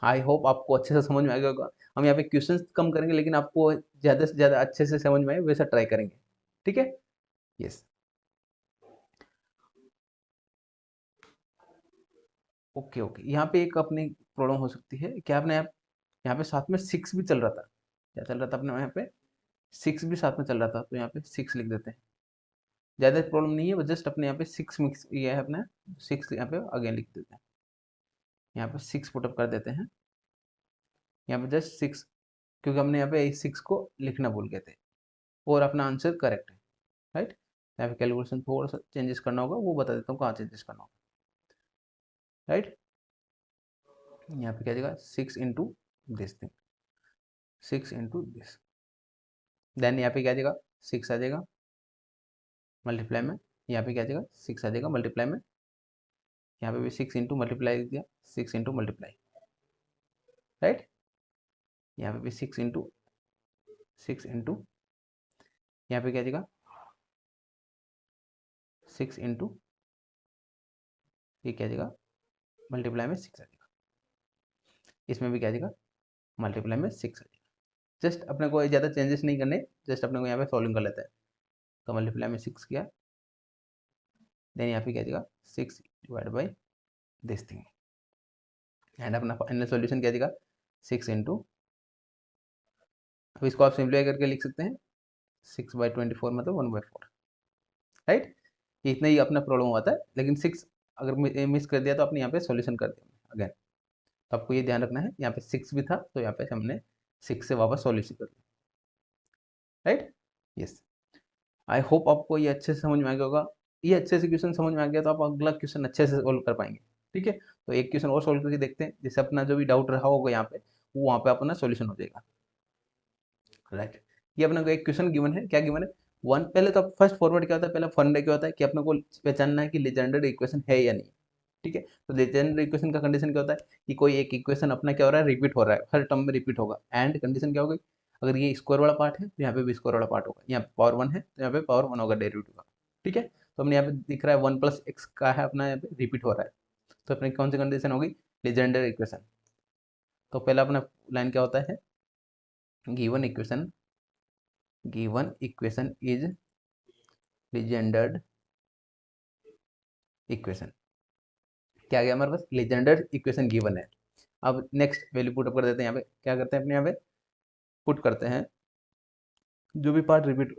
I hope आपको अच्छे से समझ में आएगा होगा। हम यहाँ पे क्वेश्चंस कम करेंगे, लेकिन आपको ज़्यादा से ज़्यादा अच्छे से समझ में आए वैसा ट्राई करेंगे, ठीक है, यस। ओके ओके, यहाँ पे एक अपनी प्रॉब्लम हो सकती है, क्या आपने यहाँ पे साथ में 6 भी चल रहा था, क्या चल रहा था अपने यहाँ पे 6 भी साथ में चल रहा था, तो यहाँ पे 6 लिख देते हैं। ज़्यादा प्रॉब्लम नहीं है, बस जस्ट अपने यहाँ पे 6 मिक्स ये है अपना 6 यहाँ पे अगेन लिख देते हैं, यहाँ पे 6 पुटअप कर देते हैं, यहाँ पे जस्ट 6, क्योंकि हमने यहाँ पे 6 को लिखना भूल गए थे, और अपना आंसर करेक्ट है राइट। यहाँ पे कैलकुलेशन थोड़ा सा चेंजेस करना होगा, वो बता देता हूँ कहाँ चेंजेस करना होगा राइट। यहाँ पे क्या जाएगा 6 into this thing, 6 into this, then यहाँ पे क्या जाएगा 6 आ जाएगा मल्टीप्लाई में, यहाँ पे क्या जाएगा 6 आ जाएगा मल्टीप्लाई में, यहाँ पे भी 6 इंटू मल्टीप्लाई दिया, 6 इंटू मल्टीप्लाई राइट, यहाँ पे भी 6 इंटू यहाँ पे क्या जाएगा 6 इंटू ये क्या जाएगा मल्टीप्लाई में 6 आ जाएगा, इसमें भी क्या जाएगा मल्टीप्लाई में 6 आ जाएगा। जस्ट अपने को ज़्यादा चेंजेस नहीं करने, जस्ट अपने को यहाँ पे सॉल्विंग कर लेते हैं, तो मल्टीप्लाई में 6 किया, देन यहाँ पे क्या जाएगा 6 divide by this thing, and अपना फाइनल सॉल्यूशन क्या जाएगा 6 इंटू, अब इसको आप सिंप्लीफाई करके लिख सकते हैं 6/24 मतलब 1/4 राइट। इतना ही अपना प्रॉब्लम होता है, लेकिन 6 अगर मिस कर दिया तो आपने यहाँ पे सॉल्यूशन कर दिया अगेन, तो आपको ये ध्यान रखना है, यहाँ पे 6 भी था तो यहाँ पे हमने 6 से वापस सॉल्यूशन कर दिया राइट, यस। आई होप आपको ये अच्छे से समझ में आ गया होगा। ये अच्छे से क्वेश्चन समझ में आ गया तो आप अगला क्वेश्चन अच्छे से सोल्व कर पाएंगे, ठीक है। तो एक क्वेश्चन और सोल्व करके देखते हैं, जिससे अपना जो भी डाउट रहा होगा यहाँ पे वो वहाँ पे अपना सॉल्यूशन हो जाएगा राइट। ये अपने को एक क्वेश्चन गिवन है, क्या गिवन है पहले तो फर्स्ट फॉरवर्ड क्या होता है, पहला फंडा क्या होता है कि अपने को पहचानना है कि लेजेंडर इक्वेशन है या नहीं, ठीक है। तो लेजेंडर इक्वेशन का कंडीशन क्या होता है कि कोई एक इक्वेशन अपना क्या हो रहा है, रिपीट हो रहा है, हर टर्म में रिपीट होगा। एंड कंडीशन क्या होगी, अगर ये स्क्वायर वाला पार्ट है तो यहाँ पे भी स्क्वायर वाला पार्ट होगा, यहाँ पावर 1 है तो यहाँ पे पावर 1 होगा डेरिवेटिव का। ठीक है, तो हमने यहाँ पे दिख रहा है 1 + x का है अपना, यहाँ पे रिपीट हो रहा है। तो अपनी कौन सी कंडीशन होगी, लेजेंडर इक्वेशन। तो पहला अपना लाइन क्या होता है, गिवन इक्वेशन इज लेजेंडर्ड इक्वेशन। क्या गया हमारे पास, लेजेंडर इक्वेशन गिवन है। अब नेक्स्ट वैल्यू पुट अप कर देते हैं, यहाँ पे क्या करते हैं अपने यहाँ पे पुट करते हैं, जो भी पार्ट रिपीट,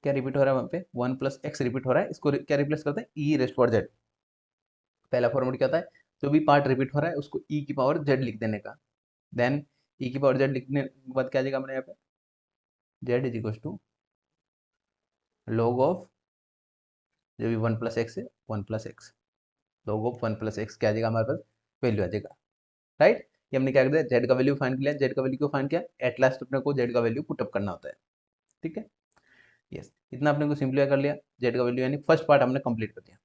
क्या रिपीट हो रहा है वहाँ पे 1 + x रिपीट हो रहा है, इसको क्या रिप्लेस करते हैं, ई रेस्ट पावर जेड। पहला फॉर्मेट क्या होता है, जो भी पार्ट रिपीट हो रहा है उसको ई की पावर जेड लिख देने का। देन ई की पावर जेड लिखने के बाद क्या आ जाएगा हमारे यहाँ पे, z is equal to log of जो भी 1 + x है 1 + x, लॉग ऑफ 1 + x क्या आ जाएगा हमारे पास, वैल्यू आ जाएगा। राइट, ये हमने क्या कर दिया, जेड का वैल्यू फाइंड किया, जेड का वैल्यू क्यों फाइंड किया, एट लास्ट अपने को जेड का वैल्यू पुटअप करना होता है। ठीक है, यस, इतना अपने को सिंप्लीफाई कर लिया, जेड का वैल्यू यानी फर्स्ट पार्ट हमने कंप्लीट कर दिया,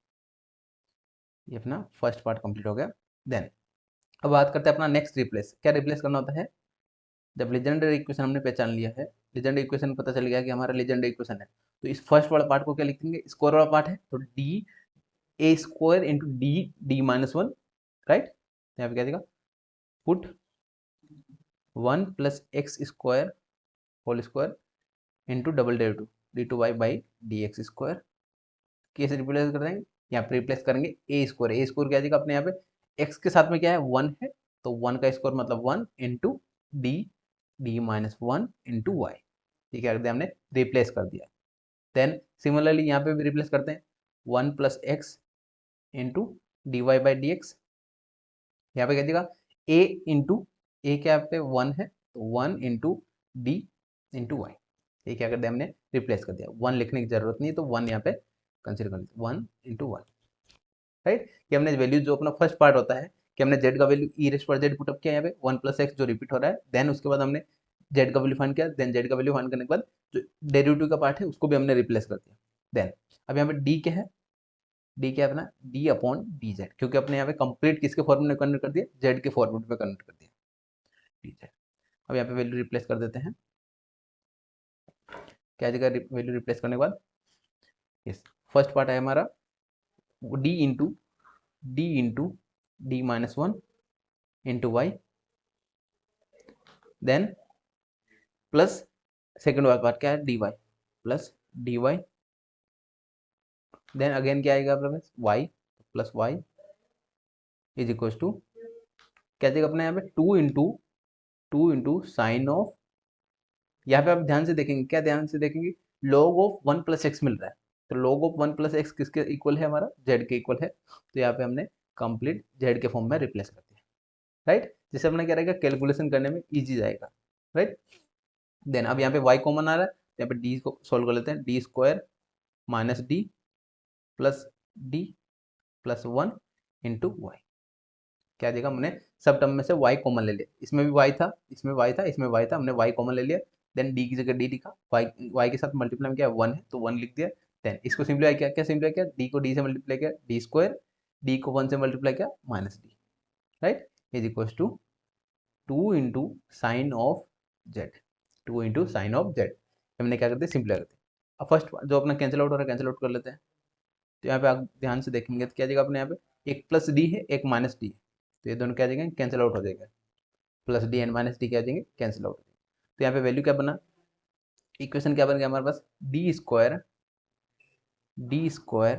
ये अपना फर्स्ट पार्ट कंप्लीट हो गया। देन अब बात करते हैं अपना नेक्स्ट रिप्लेस, क्या रिप्लेस करना होता है, जब लेजेंडर इक्वेशन हमने पहचान लिया है, लेजेंडर इक्वेशन पता चल गया कि हमारा लेजेंडर इक्वेशन है, तो इस फर्स्ट वाला पार्ट को क्या लिखेंगे, स्क्वायर वाला पार्ट है तो d a square into D d -1। Right, यहाँ पे क्या देगा, put 1 + x² whole square into double derivative d2y/dx², कैसे रिप्लेस कर देंगे, यहाँ पे रिप्लेस करेंगे ए स्क्वायर क्या देगा अपने यहाँ पे, x के साथ में क्या है 1 है, तो 1 का स्क्वायर मतलब 1 into D d-1 into Y, ये क्या करते हैं हमने रिप्लेस कर दिया। देन सिमिलरली यहाँ पे भी रिप्लेस करते हैं 1 + x इंटू dy/dx, यहाँ पे क्या देगा a इंटू ए क्या पे 1 है तो 1 इंटू डी इंटू वाई, ये क्या कर दिया हमने रिप्लेस कर दिया, 1 लिखने की जरूरत नहीं है तो 1 यहाँ पे कंसिडर कर लिया, 1 इंटू 1। राइट, कि हमने वैल्यू जो अपना फर्स्ट पार्ट होता है कि हमने जेड का वैल्यू ई रेस्ट पर जेड पुटअप किया यहाँ पे 1 + x जो रिपीट हो रहा है, देन उसके बाद हमने जेड का वैल्यू फाइंड किया, देन जेड का वैल्यू फाइंड करने के बाद जो डेरिवेटिव का पार्ट है उसको भी हमने रिप्लेस कर दिया। देन अब यहाँ पे डी क्या है, डी क्या है अपना d/dz, क्योंकि अपने यहाँ पे कंप्लीट किसके फॉर्म में कन्वर्ट कर दिया, जेड के फॉर्मेट में कन्वर्ट कर दिया dz। अब यहाँ पे वैल्यू रिप्लेस कर देते हैं, क्या जगह वैल्यू रिप्लेस करने के बाद, यस फर्स्ट पार्ट है हमारा d into d-1 into y, then plus second वाला पार्ट क्या है dy plus dy, then again क्या आएगा अपने पास y plus y is equal to क्या देगा अपने यहाँ पे 2 इंटू साइन ऑफ, यहाँ पे आप ध्यान से देखेंगे, क्या ध्यान से देखेंगे, log ऑफ 1 + x मिल रहा है, तो log ऑफ 1 + x किसके इक्वल है, हमारा z के इक्वल है, तो यहाँ पे हमने कंप्लीट z के फॉर्म में रिप्लेस कर दिया। राइट, जिससे हमने क्या रहेगा कैलकुलेशन करने में इजी जाएगा। राइट, देन अब यहाँ पे y कॉमन आ रहा है, तो यहाँ पे d को सोल्व कर लेते हैं, d² - d plus d plus 1 into y, क्या देगा हमने सब टर्म में से y कॉमन ले लिया, इसमें भी y था इसमें y था इसमें y था, हमने y कॉमन ले लिया, देन d की जगह d लिखा, y के साथ मल्टीप्लाई में क्या 1 है तो 1 लिख दिया, देन इसको सिंप्लीफाई किया, क्या सिंप्लीफाई किया, d को d से मल्टीप्लाई किया d², d को 1 से मल्टीप्लाई किया -d, right, is equal to 2 into sine of Z, 2 into sine of z, हमने क्या करते हैं सिंप्लीफाई करते हैं। अब फर्स्ट जो अपना कैंसिल आउट हो रहा है कैंसिल आउट कर लेते हैं, तो यहाँ पे आप ध्यान से देखेंगे तो क्या जाएगा अपने यहाँ पे एक प्लस डी है एक माइनस डी है, तो ये दोनों क्या जाएंगे कैंसिल आउट हो जाएगा, plus D and minus D क्या जाएंगे कैंसिल आउट हो जाएंगे। तो यहाँ पे वैल्यू क्या बना, इक्वेशन क्या बन गया हमारे पास, D square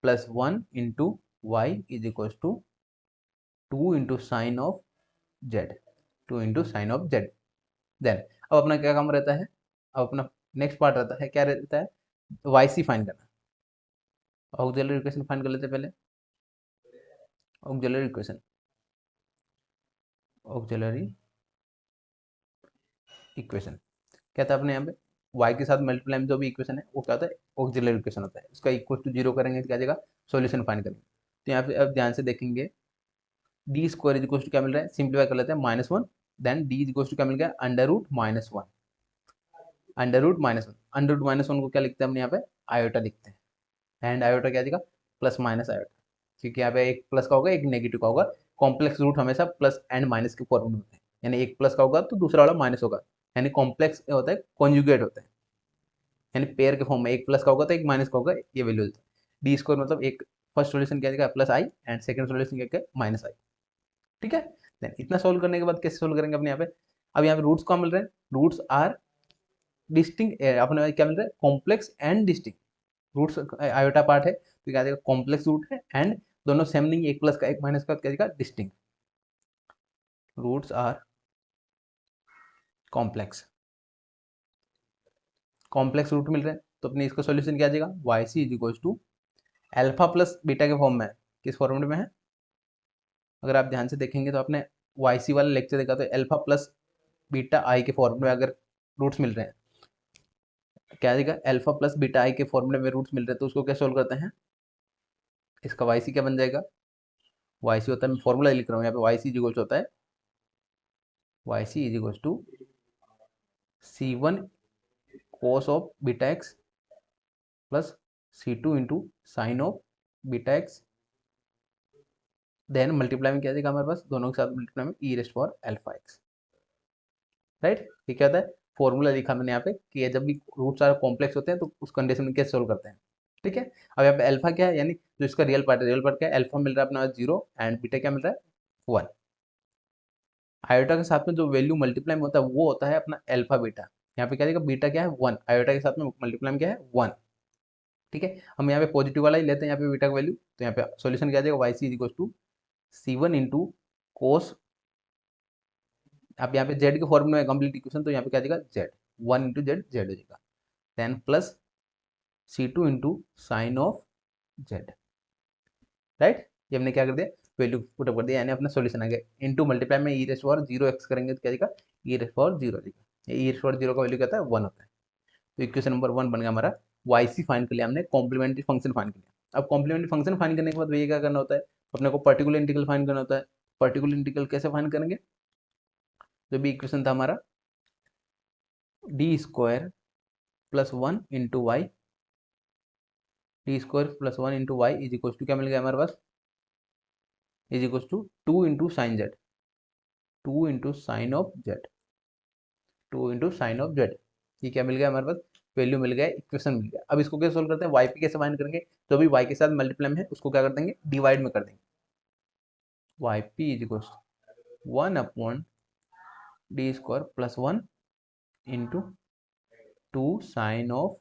plus 1 into Y is equal to 2 into sine of Z, 2 into sine of Z. Then अब अपना क्या काम रहता है, अब अपना नेक्स्ट पार्ट रहता है, क्या रहता है, वाई सी फाइंड करना। ऑक्सिलरी इक्वेशन फाइंड कर लेते हैं पहले, ऑक्सिलरी इक्वेशन, ऑक्सिलरी इक्वेशन क्या था अपने यहाँ पे y के साथ मल्टीप्लाई में जो भी इक्वेशन है वो क्या होता है ऑक्सिलरी इक्वेशन होता है, उसका इक्वल टू 0 करेंगे तो क्या जाएगा सॉल्यूशन फाइंड करेंगे। तो यहाँ पे अब ध्यान से देखेंगे d² इज इक्वल टू क्या मिल रहा है, सिंप्लीफाई कर लेते हैं -1, then d is equal to क्या मिल गया √-1, √-1 को क्या लिखते हैं हमने यहाँ पे आयोटा लिखते हैं, एंड आयोटा क्या जाएगा प्लस माइनस आयोटा, क्योंकि यहाँ पे एक प्लस का होगा, एक नेगेटिव का होगा। कॉम्प्लेक्स रूट हमेशा प्लस एंड माइनस के फॉर्म में होते हैं, यानी एक प्लस का होगा तो दूसरा वाला माइनस होगा, यानी कॉम्प्लेक्स होता है, कॉन्जुगेट होता है, यानी पेयर के फॉर्म में एक प्लस का होगा तो एक माइनस का होगा, ये वैल्यू होता है। डी स्क्वायर मतलब एक फर्स्ट सोल्यूशन क्या आएगा plus I and second solution क्या है माइनस आई। ठीक है, देन इतना सोल्व करने के बाद कैसे सोल्व करेंगे अपने यहाँ पे। अब यहाँ पे रूट्स कौन मिल रहे हैं, रूट्स आर डिस्टिंक्ट, अपने क्या मिल रहा है complex and distinct. Roots iota part है तो क्या आएगा कॉम्प्लेक्स रूट है, एंड दोनों सेम नहीं, एक प्लस का एक माइनस का क्या आएगा distinct. Roots are complex, complex root मिल रहे हैं तो अपने इसका सॉल्यूशन क्या आ जाएगा, Y C is equal to alpha plus beta के फॉर्म में है। किस फॉर्मेट में है, अगर आप ध्यान से देखेंगे तो आपने वाई सी वाला लेक्चर देखा तो अल्फा प्लस बीटा आई के फॉर्मेट में अगर रूट्स मिल रहे हैं, क्या आ जाएगा अल्फा प्लस बीटा आई के फॉर्मूले में रूट्स मिल रहे हैं तो उसको क्या सोल्व करते हैं, इसका वाई सी क्या बन जाएगा, वाई सी होता है, मैं फॉर्मूला लिख रहा हूँ यहाँ पे, वाई सी इज इक्वल होता है, y C is equal to c one cos of beta x plus c two into sine of beta x, then multiply में क्या आ जाएगा हमारे पास, दोनों के साथ मल्टीप्लाई में E raised for alpha X. Right, ये क्या होता है, फॉर्मूला लिखा मैंने यहाँ पे कि ये जब भी रूट सारे कॉम्प्लेक्स होते हैं तो उस कंडीशन में कैसे सोल्व करते हैं। ठीक है, अब यहाँ पे अल्फा क्या है, यानी जो इसका रियल पार्ट है, रियल पार्ट क्या है, अल्फा मिल रहा है अपना 0 एंड बीटा क्या मिल रहा है 1। आयोटा के साथ में जो वैल्यू मल्टीप्लाई में होता है वो होता है अपना अल्फा बीटा। यहाँ पे क्या देगा, बीटा क्या है 1, आयोटा के साथ में मल्टीप्लाई में क्या है 1। ठीक है, हम यहाँ पे पॉजिटिव वाला ही लेते हैं यहाँ पे बीटा का वैल्यू, तो यहाँ पे सोल्यूशन क्या आ जाएगा, Y C is equal to c one into cos, अब यहाँ पे जेड के फॉर्म में कंप्लीट इक्वेशन, तो यहाँ पे क्या आ जाएगा जेड, 1 इंटू जेड, जेड हो जाएगा, then plus c two into sine of z. Right, ये हमने क्या कर दिया, वैल्यू पुटअप कर दिया, यानी अपना सॉल्यूशन आ गया, इनटू मल्टीप्लाई में ई रेस पावर 0x करेंगे तो क्या जाएगा, ई रेस पावर 0 जाएगा, ई रेस पावर 0 का वैल्यू क्या होता है 1 होता है। तो इक्वेशन नंबर 1 बन गया हमारा, वाई सी फाइन कर लिया हमने, कॉम्प्लीमेंट्री फंक्शन फाइन कर लिया। अब कॉम्प्लीमेंट्री फंक्शन फाइन करने के बाद भैया क्या करना होता है, अपने को पर्टिकुलर इंटीग्रल फाइन करना होता है। पर्टिकुलर इंटीग्रल कैसे फाइन करेंगे, जो भी इक्वेशन था हमारा D square plus 1 into Y, D square plus 1 into Y is equal to क्या मिल गया हमारे पास, is equal to 2 into sine Z, 2 into sine of Z, 2 into sine of Z. ये क्या मिल गया हमारे पास, वैल्यू मिल गया, इक्वेशन मिल गया। अब इसको कैसे सोल्व करते हैं, वाई पी कैसे फाइंड करेंगे, जो भी वाई के साथ मल्टीप्लाई में है उसको क्या कर देंगे, डिवाइड में कर देंगे। Y P is equal 1 upon d square plus 1 into 2 sine of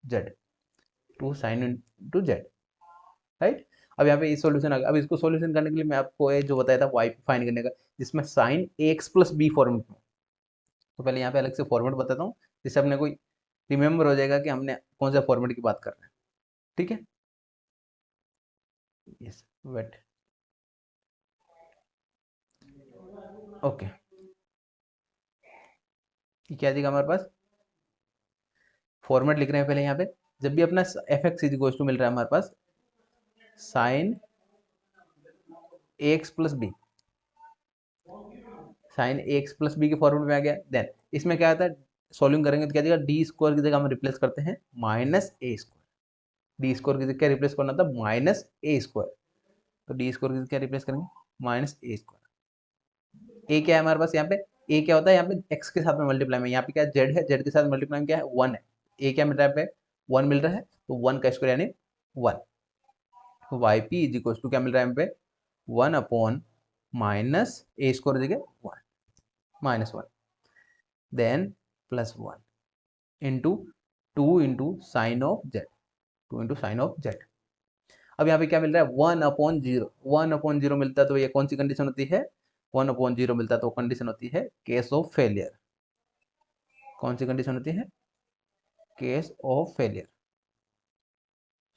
Z, 2 sine into z. Right, अब यहाँ पे ये सॉल्यूशन आ गया। अब इसको सॉल्यूशन करने के लिए मैं आपको ये जो बताया था वाई पी फाइंड करने का, जिसमें sign A X plus B format में, तो पहले यहाँ पे अलग से फॉर्मेट बताता हूँ जिससे अपने कोई रिमेम्बर हो जाएगा कि हमने कौन सा फॉर्मेट की बात कर रहे हैं। ठीक है, यस वेट, ओके, क्या आ जाएगा हमारे पास, फॉर्मेट लिख रहे हैं पहले यहाँ पे, जब भी अपना F X is equal to मिल रहा है हमारे पास sine A X plus B, sine A X plus B के फॉर्मेट में आ गया, देन इसमें क्या आता है, सॉल्विंग करेंगे तो क्या देगा, डी स्क्वायर की जगह हम रिप्लेस करते हैं माइनस ए स्क्वायर, डी स्क्वायर की जगह क्या रिप्लेस करना था माइनस ए स्क्वायर, तो डी स्क्वायर की जगह क्या रिप्लेस करेंगे माइनस ए स्क्वायर। ए क्या है हमारे पास यहाँ पे, ए क्या होता है यहाँ पे एक्स के साथ में मल्टीप्लाई में, यहाँ पे क्या जेड है, जेड के साथ मल्टीप्लाई में क्या है 1 है, ए क्या मिल रहा है यहाँ पे 1 मिल रहा है, तो 1 का स्क्वायर यानी 1, तो y P is equal to क्या मिल रहा है यहाँ पे 1 अपॉन माइनस ए स्क्वायर जगह 1 minus 1, then plus 1 into 2 into sine of Z, 2 into sine of z. अब यहाँ पे क्या मिल रहा है 1/0, 1/0 मिलता है तो ये कौन सी कंडीशन होती है, 1/0 मिलता है तो कंडीशन होती है केस ऑफ फेलियर। कौन सी कंडीशन होती है, केस ऑफ फेलियर,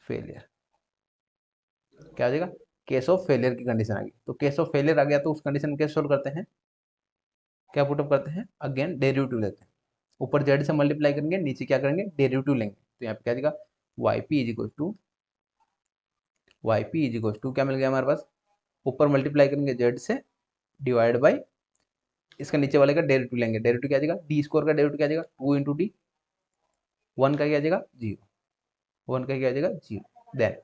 फेलियर क्या आ जाएगा, केस ऑफ फेलियर की कंडीशन आ गई। तो केस ऑफ फेलियर आ गया तो उस कंडीशन कैसे सोल्व करते हैं, क्या पुटअप करते हैं, अगेन डेरिवेटिव लेते हैं, ऊपर जेड से मल्टीप्लाई करेंगे, नीचे क्या करेंगे डेरिवेटिव लेंगे, तो यहाँ पे क्या आ जाएगा y P is equal to, y P is equal to क्या मिल गया हमारे पास, ऊपर मल्टीप्लाई करेंगे जेड से डिवाइड बाई इसका नीचे वाले का डेरिवेटिव लेंगे, डेरिवेटिव क्या आ जाएगा, डी स्क्वायर का डेरिवेटिव क्या आ जाएगा 2 इंटू डी, 1 का क्या आ जाएगा 0, 1 का क्या आ जाएगा 0, then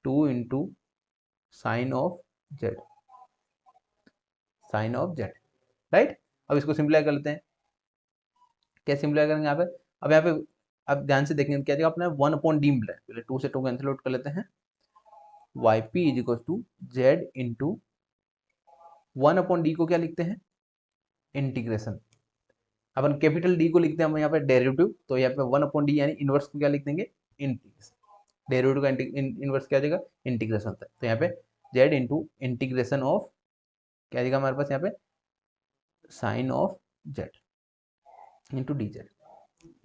2 into sine of z, sine of z, right. अब इसको सिंप्लीफाई कर लेते हैं। क्या सिंप्लीफाई करेंगे यहाँ पे? अब यहाँ पे अब ध्यान से देखेंगे क्या जाएगा अपना 1/d मिल रहा है, पहले 2 से 2 कैंसिल आउट कर लेते हैं। yp is equal to z into 1/d को क्या लिखते हैं? इंटीग्रेशन। अपन कैपिटल डी को लिखते हैं हम यहाँ पे डेरिवेटिव, तो यहाँ पे 1/d यानी इनवर्स को क्या लिख देंगे? इंटीग्रेशन। डेरिवेटिव का इनवर्स क्या आ जाएगा? इंटीग्रेशन होता है। तो यहाँ पे जेड इंटू इंटीग्रेशन ऑफ क्या आएगा हमारे पास यहाँ पे? Sine of z into d z.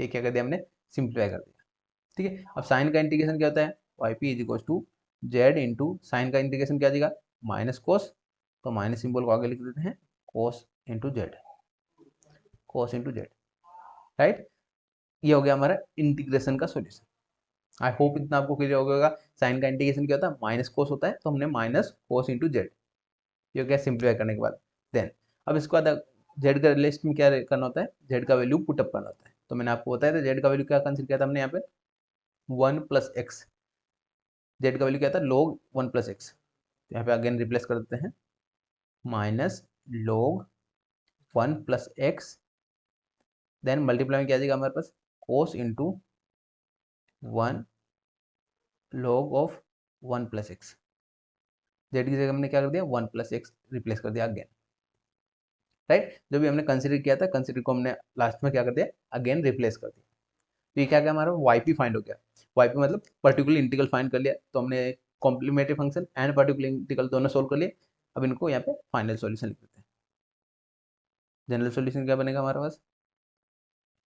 ये क्या कर दिया हमने? सिंप्लीफाई कर दिया। ठीक है, अब साइन का इंटीग्रेशन क्या होता है? Y P is equal to z into sine का इंटीग्रेशन क्या आ जाएगा? माइनस कोस, तो माइनस सिंबल को आगे लिख देते हैं, कोस इंटू जेड, कोस इंटू जेड, राइट। ये हो गया हमारा इंटीग्रेशन का सॉल्यूशन। आई होप इतना आपको क्लियर हो गया। साइन का इंटीग्रेशन क्या होता है? माइनस कोस होता है, तो हमने माइनस कोस इंटू जेड, ये हो गया सिंप्लीफाई करने के बाद। देन अब इसके बाद जेड का लिस्ट में क्या करना होता है? जेड का वैल्यू पुटअप करना होता है। तो मैंने आपको बताया था जेड का वैल्यू क्या कंसिडर किया था हमने यहाँ पे? 1+x। जेड का वैल्यू क्या था? log 1+x। तो यहाँ पे अगेन रिप्लेस कर देते हैं, minus log 1+x, then multiply में क्या आ जाएगा हमारे पास? Cos into 1 log of 1+x। Z की जगह हमने क्या कर दिया? 1+x रिप्लेस कर दिया अगेन, राइट। जो भी हमने कंसिडर किया था, कंसिडर को हमने लास्ट में क्या कर दिया? अगेन रिप्लेस कर दिया। तो ये क्या गया हमारा? वाईपी फाइंड हो गया। वाईपी मतलब पर्टिकुलर इंटीग्रल फाइंड कर लिया। तो हमने complementary function and particular integral दोनों सोल्व कर लिए। अब इनको यहाँ पे फाइनल सॉल्यूशन लिख देते हैं। जनरल सॉल्यूशन क्या बनेगा हमारे पास?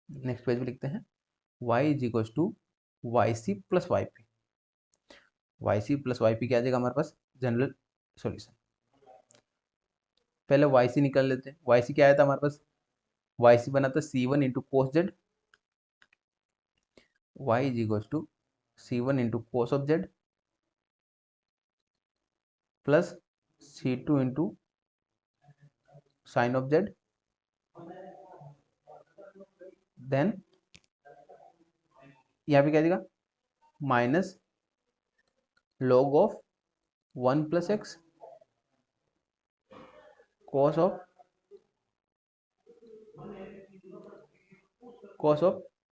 नेक्स्ट पेज पे लिखते हैं, y is equal to Y C plus Y P. Y C plus Y P क्या आ जाएगा हमारे पास? General solution. पहले वाई सी निकाल लेते हैं। वाई सी क्या आया था हमारे पास? वाई सी बना था C1 into cos z, y is equal to C1 into cos of z plus C2 into sine of Z, then यहाँ पे क्या देगा? Minus log of 1+x cos of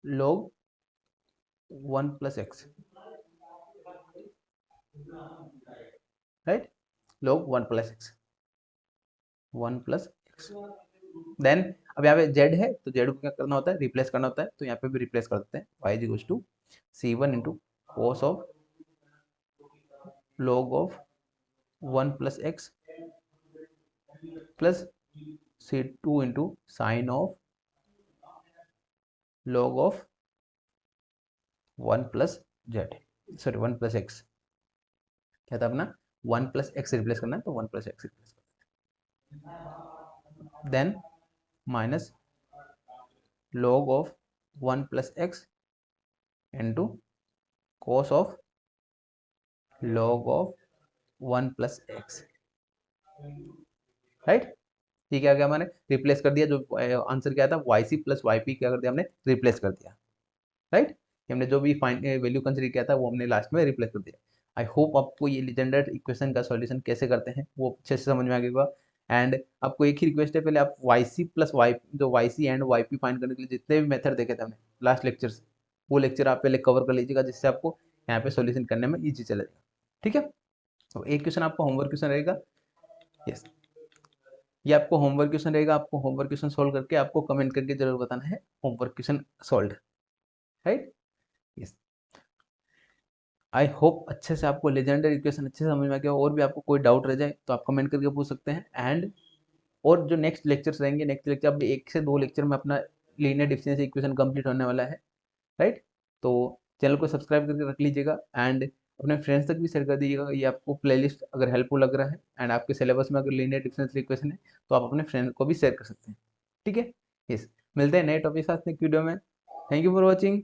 log 1+x, राइट। log 1+x, 1+x। देन अब यहाँ पे Z है, तो जेड को क्या करना होता है? रिप्लेस करना होता है। तो यहाँ पे भी रिप्लेस कर देते हैं, y is equal to C1 into cos of log of 1+x plus C2 into sine of log of 1+z, sorry 1+x। क्या था अपना? 1+x रिप्लेस करना है, तो 1+x रिप्लेस करना है। Then minus log of 1+x into cos of log of 1+x, right. ठीक है, क्या मैंने रिप्लेस कर दिया। जो आंसर क्या था? वाई सी प्लस वाई पी क्या कर दिया हमने? रिप्लेस कर दिया, राइट। हमने जो भी फाइंड वैल्यू कंसिडर किया था वो हमने लास्ट में रिप्लेस कर दिया। आई होप आपको ये लीजेंडर इक्वेशन का सॉल्यूशन कैसे करते हैं वो अच्छे से समझ में आ गया। एंड आपको एक ही रिक्वेस्ट है, पहले आप वाई सी प्लस वाई जो y c and y p find करने के लिए जितने भी मेथड देखे थे हमने लास्ट लेक्चर से, वो लेक्चर आप पहले कवर कर लीजिएगा, जिससे आपको यहाँ पे सॉल्यूशन करने में ईजी चलेगा। ठीक है, तो एक क्वेश्चन आपका होमवर्क क्वेश्चन रहेगा। यस, ये आपको होमवर्क क्वेश्चन रहेगा। आपको होमवर्क क्वेश्चन सोल्व करके आपको कमेंट करके जरूर बताना है homework question solve, right. Yes, I hope अच्छे से आपको लेजेंडरी इक्वेशन अच्छे से समझ में आ गया। और भी आपको कोई डाउट रह जाए तो आप कमेंट करके पूछ सकते हैं। एंड और जो नेक्स्ट लेक्चर्स रहेंगे, नेक्स्ट लेक्चर अब 1 से 2 लेक्चर में अपना लीनियर डिफरेंशियल इक्वेशन कंप्लीट होने वाला है, राइट। तो चैनल को सब्सक्राइब करके रख लीजिएगा एंड अपने फ्रेंड्स तक भी शेयर कर दीजिएगा। ये आपको प्लेलिस्ट अगर हेल्पफुल लग रहा है एंड आपके सिलेबस में अगर लीनियर डिफरेंशियल इक्वेशन है तो आप अपने फ्रेंड को भी शेयर कर सकते हैं। ठीक है, यस, मिलते हैं नए टॉपिक के साथ नेक्स्ट वीडियो में। Thank you for watching.